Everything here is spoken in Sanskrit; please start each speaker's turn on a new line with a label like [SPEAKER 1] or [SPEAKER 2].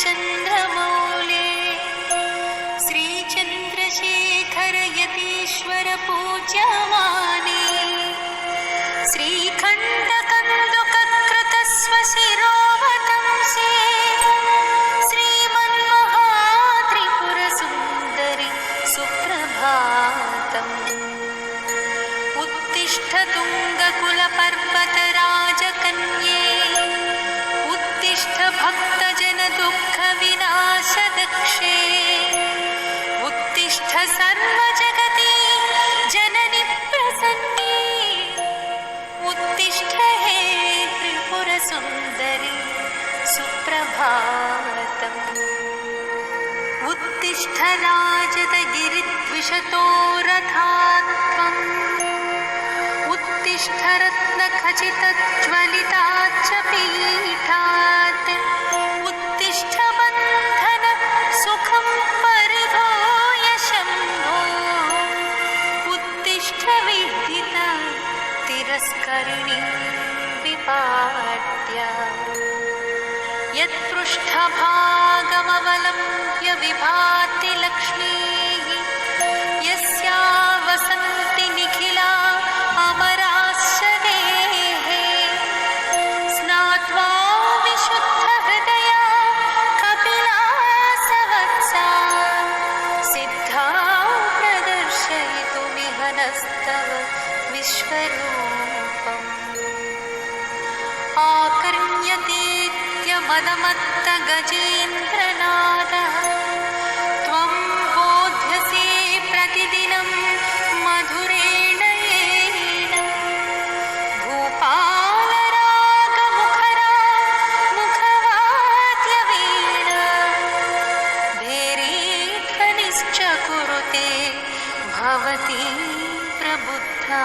[SPEAKER 1] चन्द्रमौले श्रीचन्द्रशेखर यतीश्वर पूज्यमाने श्रीखण्डकन्दुककृतस्वशिरोवतंसे श्रीमन्महात्रिपुरसुन्दरि सुप्रभातम्। उत्तिष्ठ तुङ्गकुलपर्वतराजकन्ये उत्तिष्ठ भक्तजनदुःखविनाशदक्षे उत्तिष्ठ सर्वजगति जननि प्रसन्ने उत्तिष्ठ हे त्रिपुरसुन्दरि सुप्रभातम्। उत्तिष्ठ राजदगिरिद्विषतोरथात्वम् उत्तिष्ठ रत्नखचितज्वलिताच्च पीठात् उत्तिष्ठ बन्धन सुखं परिधोय शम्भो उत्तिष्ठ विदित तिरस्करिणी विपाट्य यत्पृष्ठभागमवलम्ब्य विभाति लक्ष्मीः यस्या वसन्ति निखिला अमराश्च देहे स्नात्वा विशुद्धहृदया कपिला सवत्सा सिद्धा प्रदर्शयितुमिह नस्तव विश्वरूपम्। आकर्ण्यतीत्यमदमत्तगजेन्द्रनादः त्वं बोध्यसे प्रतिदिनं मधुरेण येन भूपालरागमुखरा मुखवाद्यवीणा भेरीध्वनिश्च कुरुते भवती प्रबुद्धा।